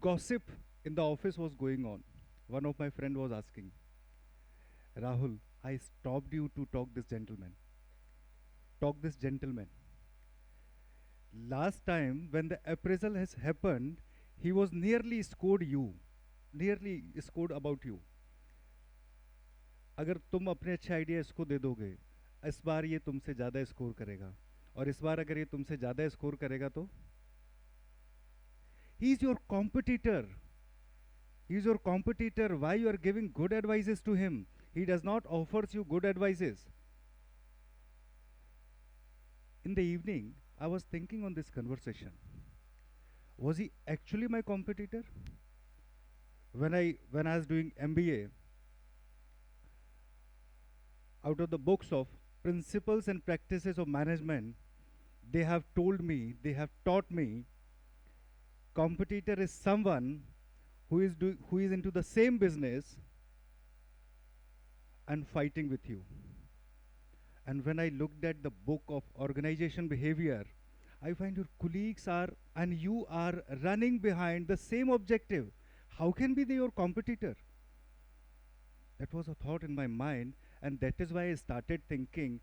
gossip in the office was going on. One of my friend was asking, Rahul, I stopped you to talk this gentleman. Talk this gentleman. Last time when the appraisal has happened, he was nearly scored you. Nearly scored about you. अगर तुम अपने अच्छे idea इसको दे दोगे, इस बार ये तुमसे ज़्यादा स्कोर करेगा, और इस बार अगर ये तुमसे ज़्यादा स्कोर करेगा तो he is your competitor. He is your competitor. Why you are giving good advices to him? He does not offers you good advices. In the evening, I was thinking on this conversation. Was he actually my competitor? When I was doing MBA, out of the books of principles and practices of management, they have told me, they have taught me, competitor is someone who is into the same business and fighting with you. And when I looked at the book of organization behavior, I find your colleagues are and you are running behind the same objective. How can be they your competitor? That was a thought in my mind, and that is why I started thinking.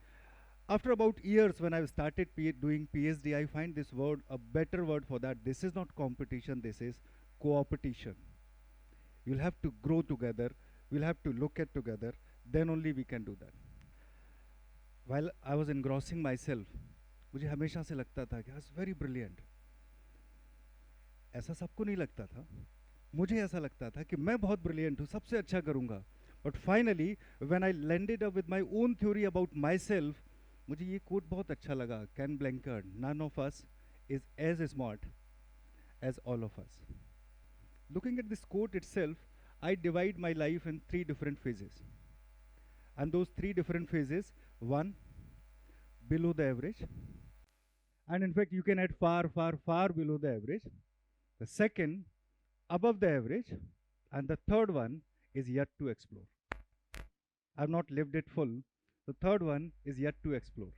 After about years, when I started doing PhD, I find this word, a better word for that. This is not competition, this is coopetition. You'll have to grow together, we'll have to look at together, then only we can do that. While I was engrossing myself, मुझे हमेशा से लगता था कि I was very brilliant. ऐसा सबको नहीं लगता था. मुझे ऐसा लगता था कि मैं बहुत brilliant हूँ, सबसे अच्छा करूँगा. But finally, when I landed up with my own theory about myself, मुझे ये quote बहुत अच्छा लगा. Ken Blanchard, none of us is as smart as all of us. Looking at this quote itself, I divide my life in 3 different phases. And those 3 different phases, one, below the average. And in fact, you can add far, far, far below the average. The second, above the average. And the third one is yet to explore. I've not lived it full. The third one is yet to explore.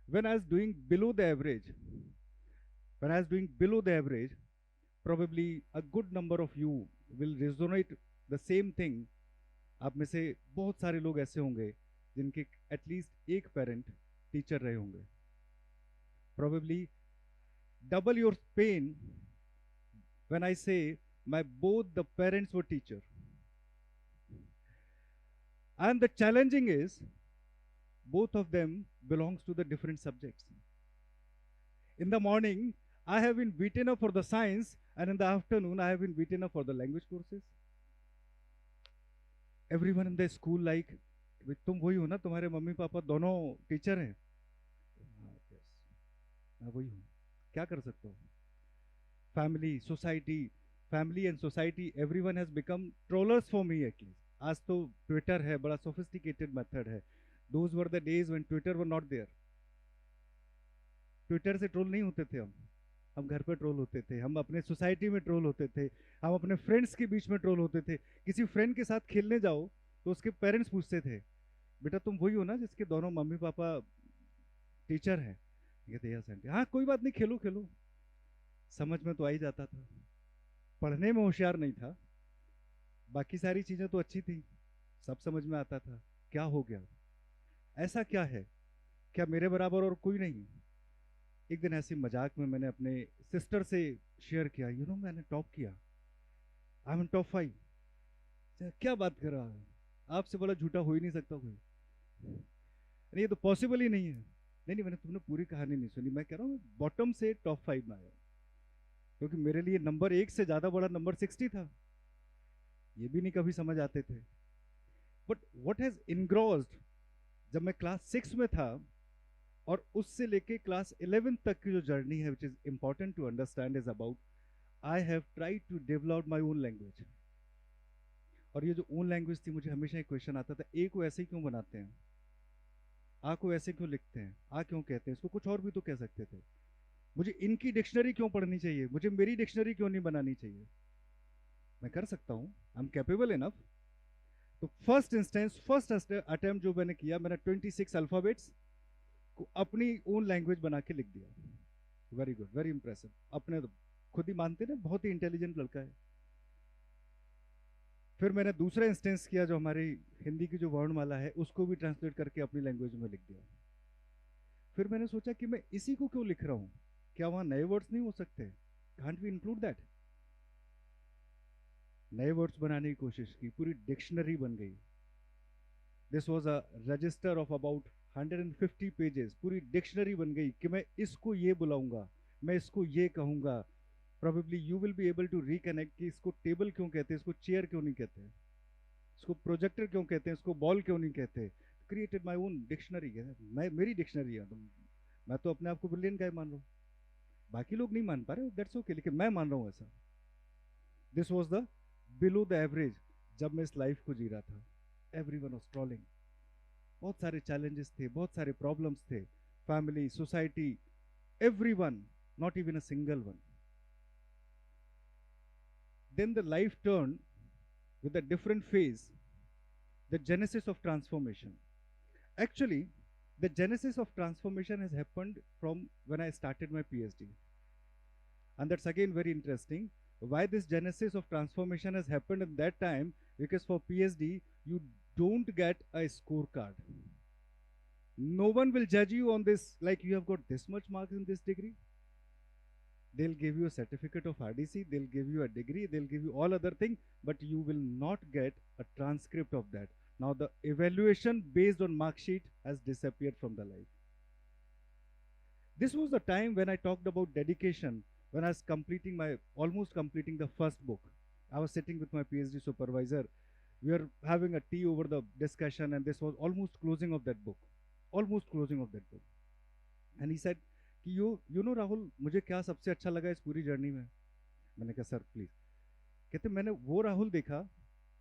When I was doing below the average, probably a good number of you will resonate the same thing. आप में से बहुत सारे लोग ऐसे होंगे जिनके at least एक पेरेंट टीचर रहे होंगे. Probably double your pain when I say my both the parents were teacher. And the challenging is both of them belongs to the different subjects. In the morning, I have been beaten up for the science, and in the afternoon, I have been beaten up for the language courses. Everyone in the school like, तुम वही हो ना, तुम्हारे mummy papa दोनों teacher हैं. Yes, मैं वही हूँ. क्या कर सकता हूँ? Family, society, family and society, everyone has become trollers for me at least. आज तो ट्विटर है, बड़ा sophisticated method है. Those were the days when Twitter were not there. Twitter से ट्रोल नहीं होते थे हम घर पे ट्रोल होते थे, हम अपने सोसाइटी में ट्रोल होते थे, हम अपने फ्रेंड्स के बीच में ट्रोल होते थे. किसी फ्रेंड के साथ खेलने जाओ तो उसके पेरेंट्स पूछते थे, बेटा तुम वही हो ना जिसके दोनों मम्मी पापा टीचर हैं? कहते यस आंटी. हाँ कोई बात नहीं, खेलो खेलो. समझ में तो आ ही जाता था. पढ़ने में होशियार नहीं था, बाकी सारी चीज़ें तो अच्छी थी, सब समझ में आता था. क्या हो गया? ऐसा क्या है? क्या मेरे बराबर और कोई नहीं? एक दिन ऐसे मजाक में मैंने अपने सिस्टर से शेयर किया, यू नो मैंने टॉप किया, आई एम इन टॉप 5. क्या बात कर रहा है? आपसे बड़ा झूठा हो ही नहीं सकता कोई. अरे ये तो पॉसिबल ही नहीं है. नहीं, मैंने तुमने पूरी कहानी नहीं सुनी. मैं कह रहा हूँ बॉटम से टॉप 5 में आया, क्योंकि मेरे लिए नंबर 1 से ज़्यादा बड़ा नंबर 60 था. ये भी नहीं कभी समझ आते थे. बट वॉट हैज़ इनग्रॉस्ड, जब मैं क्लास 6 में था और उससे लेके क्लास 11 तक की जो जर्नी है, which is important to understand, is about I have tried to develop my own language. और ये जो ओन लैंग्वेज थी, मुझे हमेशा एक क्वेश्चन आता था, ए को ऐसे क्यों बनाते हैं, आ को ऐसे क्यों लिखते हैं, आ क्यों कहते हैं, इसको कुछ और भी तो कह सकते थे. मुझे इनकी डिक्शनरी क्यों पढ़नी चाहिए, मुझे मेरी डिक्शनरी क्यों नहीं बनानी चाहिए? मैं कर सकता हूँ, आई एम कैपेबल इनफ. तो फर्स्ट अटेम्प्ट जो मैंने किया, मैंने 26 अल्फाबेट्स को अपनी ओन लैंग्वेज बना के लिख दिया. Very good, very impressive. अपने खुद ही मानते ना बहुत ही इंटेलिजेंट लड़का है। फिर मैंने दूसरा इंस्टेंस किया, जो हमारी हिंदी की जो वर्णमाला है उसको भी ट्रांसलेट करके अपनी लैंग्वेज में लिख दिया। फिर मैंने सोचा कि मैं इसी को क्यों लिख रहा हूँ, क्या वहां नए वर्ड्स नहीं हो सकते, कांट वी इंक्लूड दैट। नए वर्ड्स बनाने की कोशिश की, पूरी डिक्शनरी बन गई। This was a resistor of about 150 pages, पूरी डिक्शनरी बन गई कि मैं इसको ये बुलाऊंगा, मैं इसको ये कहूंगा। Probably you will be able to reconnect कि इसको टेबल क्यों कहते हैं, इसको चेयर क्यों नहीं कहते, इसको प्रोजेक्टर क्यों कहते हैं, इसको बॉल क्यों नहीं कहते। क्रिएटेड माई ओन डिक्शनरी है, मैं मेरी डिक्शनरी है। तो मैं तो अपने आप को ब्रिलियंट गाय मान रहा हूँ, बाकी लोग नहीं मान पा रहे, दैट्स ओके, लेकिन मैं मान रहा हूँ ऐसा। This was the below the average जब मैं इस लाइफ को जी रहा था। एवरीवन वाज ट्रॉलिंग, बहुत सारे चैलेंजेस थे, बहुत सारे प्रॉब्लम्स थे, family, society, everyone, not even a single one. Then the life turned with a different phase, the genesis of transformation. Actually, the genesis of transformation has happened from when I started my PhD. And that's again very interesting. Why this genesis of transformation has happened at that time? Because for PhD, you don't get a scorecard. No one will judge you on this, like you have got this much marks in this degree. They'll give you a certificate of RDC, they'll give you a degree, they'll give you all other thing, but you will not get a transcript of that. Now the evaluation based on mark sheet has disappeared from the life. This was the time when I talked about dedication, when I was almost completing the first book. I was sitting with my PhD supervisor. We were having a tea over the discussion, and this was almost closing of that book. Almost closing of that book. And he said, कि you know Rahul, मुझे क्या सबसे अच्छा लगा इस पूरी journey में। मैंने कहा सर प्लीज। कहते मैंने वो राहुल देखा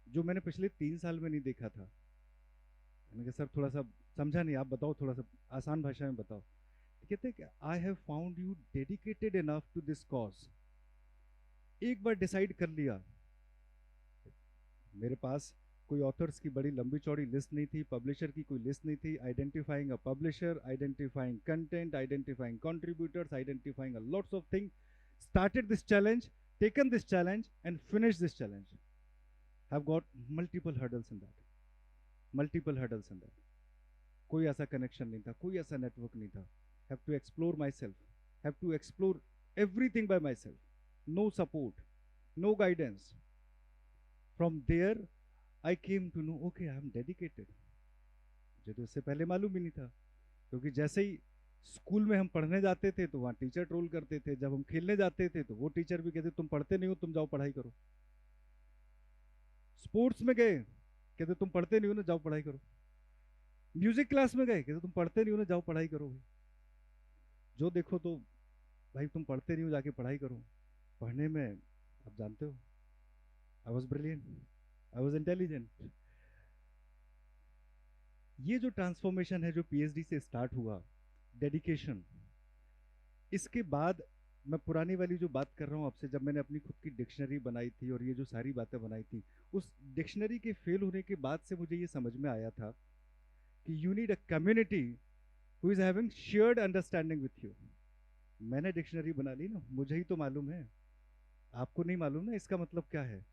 जो मैंने पिछले 3 साल में नहीं देखा था। मैंने कहा सर थोड़ा सा समझा नहीं, आप बताओ, थोड़ा सा आसान भाषा में बताओ। कहते I have found you dedicated enough to this cause. एक बार डिसाइड कर लिया, मेरे पास कोई ऑथर्स की बड़ी लंबी चौड़ी लिस्ट नहीं थी, पब्लिशर की कोई लिस्ट नहीं थी। Identifying a publisher, identifying content, identifying contributors, identifying a lots of thing. Started this challenge, taken this challenge and finished this challenge. Have got multiple hurdles in that, multiple hurdles in that. कोई ऐसा connection नहीं था, कोई ऐसा network नहीं था। Have to explore myself, have to explore everything by myself. No support, no guidance. From there I came to know, okay, I am dedicated. मुझे तो इससे पहले मालूम भी नहीं था, क्योंकि जैसे ही स्कूल में हम पढ़ने जाते थे तो वहाँ टीचर ट्रोल करते थे, जब हम खेलने जाते थे तो वो टीचर भी कहते तुम पढ़ते नहीं हो, तुम जाओ पढ़ाई करो। स्पोर्ट्स में गए, कहते तुम पढ़ते नहीं हो ना, जाओ पढ़ाई करो। म्यूजिक क्लास में गए, कहते तुम पढ़ते नहीं हो ना, जाओ पढ़ाई करो। भाई जो देखो तो भाई तुम पढ़ते नहीं हो, जाके पढ़ाई करो। पढ़ने में आप जानते हो, I was brilliant, I was intelligent. ये जो ट्रांसफॉर्मेशन है जो पीएचडी से स्टार्ट हुआ, डेडिकेशन, इसके बाद मैं पुरानी वाली जो बात कर रहा हूँ आपसे, जब मैंने अपनी खुद की डिक्शनरी बनाई थी और ये जो सारी बातें बनाई थी, उस डिक्शनरी के फेल होने के बाद से मुझे ये समझ में आया था कि you need a community who is having shared understanding with you. मैंने डिक्शनरी बना ली ना, मुझे ही तो मालूम है, आपको नहीं मालूम ना इसका मतलब क्या है।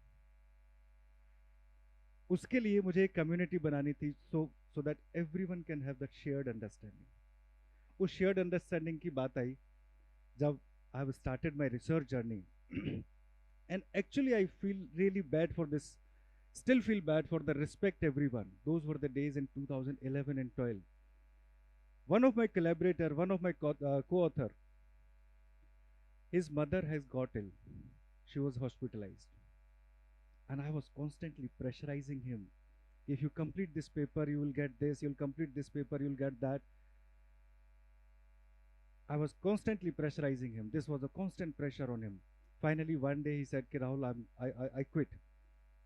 उसके लिए मुझे एक कम्युनिटी बनानी थी, so that everyone can have that shared understanding. उस शेयर्ड अंडरस्टैंडिंग की बात आई जब I have started my research journey. And actually I feel really bad for this, still feel bad for the respect everyone. Those were the days in 2011 and 12. One of my collaborator, one of my co-author, his mother has got ill. She was hospitalized. And I was constantly pressurizing him. If you complete this paper, you will get this. You'll complete this paper, you'll get that. I was constantly pressurizing him. This was a constant pressure on him. Finally, one day he said, Rahul, I quit.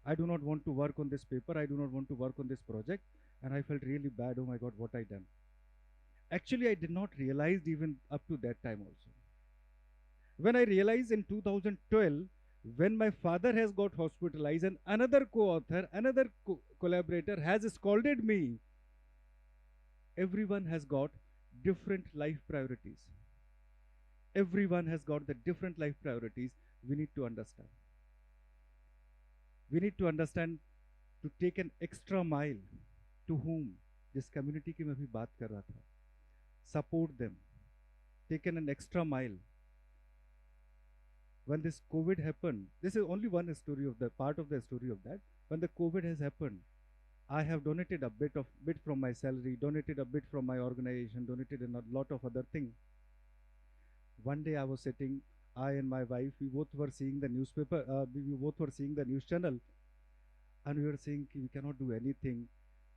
I do not want to work on this paper. I do not want to work on this project. And I felt really bad. Oh my God, what I done? Actually, I did not realize even up to that time also. When I realized in 2012, when my father has got hospitalized and another co-author, another collaborator has scolded me, everyone has got different life priorities. Everyone has got the different life priorities. We need to understand. We need to understand to take an extra mile to whom, जिस community की मैं अभी बात कर रहा था, support them, taken an extra mile. When this COVID happened, this is only one story of the part of the story of that. When the COVID has happened, I have donated a bit from my salary, donated a bit from my organization, donated a lot of other things. One day I was sitting, I and my wife, we both were seeing the newspaper, we both were seeing the news channel, and we were saying we cannot do anything.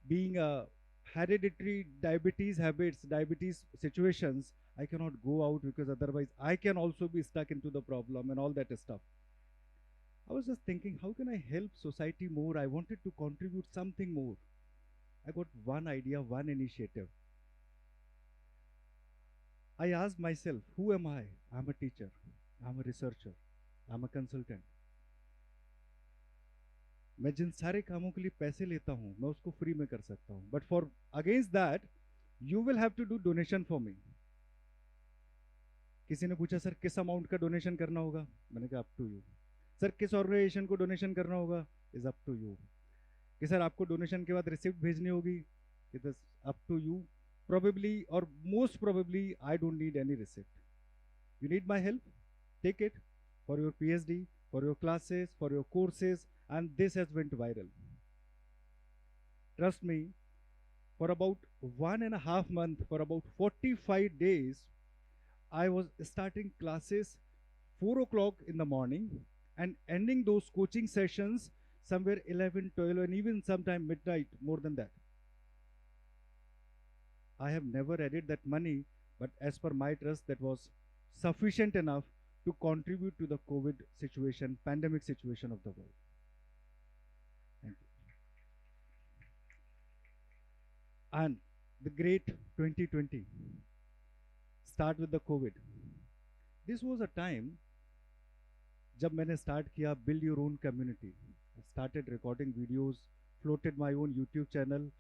Being a hereditary diabetes habits, diabetes situations, I cannot go out because otherwise I can also be stuck into the problem and all that stuff. I was just thinking, how can I help society more? I wanted to contribute something more. I got one idea, one initiative. I asked myself, who am I? I'm a teacher, I'm a researcher, I'm a consultant. मैं जिन सारे कामों के लिए पैसे लेता हूँ मैं उसको फ्री में कर सकता हूँ, but for against that you will have to do donation for me. किसी ने पूछा सर किस अमाउंट का डोनेशन करना होगा, मैंने कहा अप टू यू. सर किस ऑर्गेनाइजेशन को डोनेशन करना होगा, इज अप टू यू. कि सर आपको डोनेशन के बाद रिसिप्ट भेजनी होगी, it is up to you. Probably or most probably I don't need any receipt. You need my help? Take it for your PhD, for your classes, for your courses, and this has went viral. Trust me, for about 1.5 months, for about 45 days, I was starting classes 4 o'clock in the morning and ending those coaching sessions somewhere 11, 12, and even sometime midnight, more than that. I have never added that money, but as per my trust, that was sufficient enough to contribute to the COVID situation, pandemic situation of the world. Thank you. And the great 2020, start with the COVID. This was a time जब मैंने start किया build your own community. I started recording videos, floated my own YouTube channel,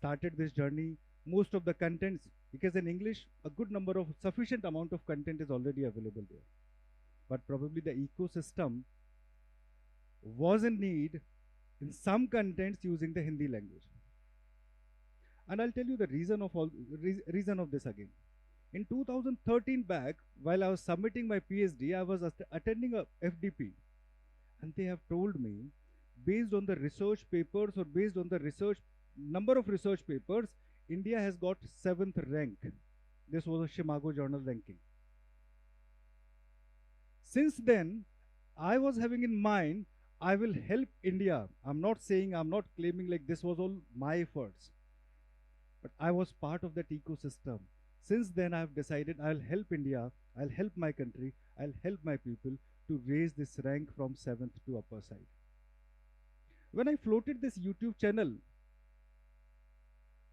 started this journey. Most of the contents, because in English, a good number of sufficient amount of content is already available there. But probably the ecosystem was in need in some contents using the Hindi language. And I'll tell you the reason of this again. In 2013 back, while I was submitting my PhD, I was attending a FDP. And they have told me, based on the research papers or based on the number of research papers, India has got 7th rank. This was a Chicago Journal ranking. Since then, I was having in mind, I will help India. I'm not claiming like this was all my efforts. But I was part of that ecosystem. Since then, I've decided I'll help India, I'll help my country, I'll help my people to raise this rank from 7th to upper side. When I floated this YouTube channel,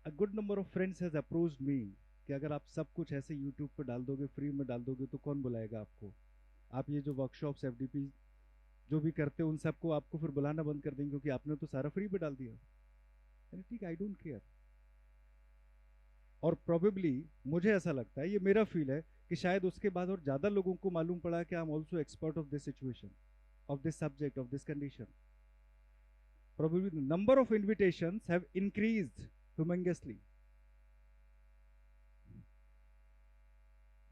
a good number of friends has approached me कि अगर आप सब कुछ ऐसे YouTube पे डाल दोगे, free में डाल दोगे तो कौन बुलाएगा आपको. आप ये जो वर्कशॉप्स FDP जो भी करते हो उन सबको आपको फिर बुलाना बंद कर देंगे क्योंकि आपने तो सारा फ्री में डाल दिया. ठीक, आई डोंट केयर. और प्रोबेबली मुझे ऐसा लगता है, ये मेरा फील है कि शायद उसके बाद और ज़्यादा लोगों को मालूम पड़ा कि I am also expert of this situation, of this subject, of this condition. Probably the number of invitations have increased humongously.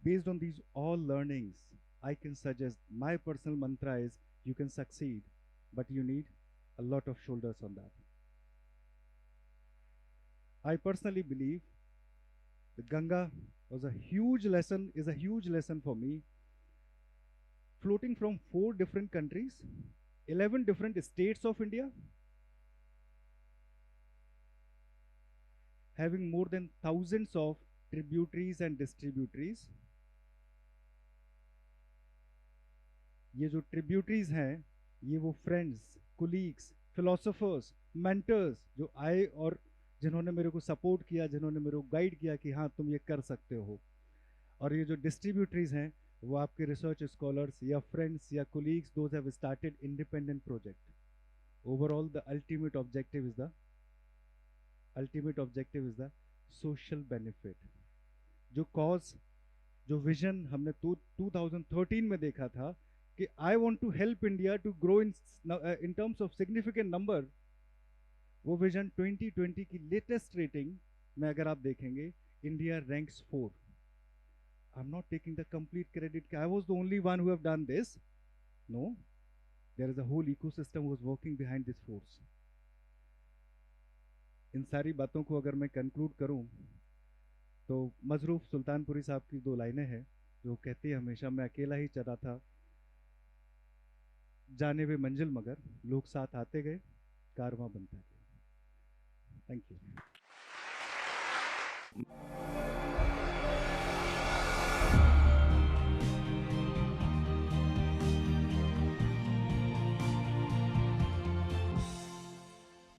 Based on these all learnings, I can suggest my personal mantra is you can succeed, but you need a lot of shoulders on that. I personally believe the Ganga was a huge lesson, is a huge lesson for me. Floating from 4 different countries, 11 different states of India, having more than thousands of tributaries and distributaries. ये जो tributaries हैं, ये वो friends, colleagues, philosophers, mentors जो आए और जिन्होंने मेरे को support किया, जिन्होंने मेरे को guide किया कि हाँ तुम ये कर सकते हो. और ये जो distributaries हैं, वो आपके research scholars या friends या colleagues, those have started independent project. Overall, the ultimate objective is the social benefit. जो cause जो विजन हमने 2013 में देखा था कि I want to help India to grow in terms of significant number, वो विजन 2020 की लेटेस्ट रेटिंग में अगर आप देखेंगे, India ranks 4. I am not taking the complete credit, I was the only one who have done this. No, there is a whole ecosystem was working behind this force. इन सारी बातों को अगर मैं कंक्लूड करूं, तो मजरूफ सुल्तानपुरी साहब की 2 लाइनें हैं जो कहती है हमेशा, मैं अकेला ही चला था जाने वे मंजिल, मगर लोग साथ आते गए, कारवां बनता गया. Thank you.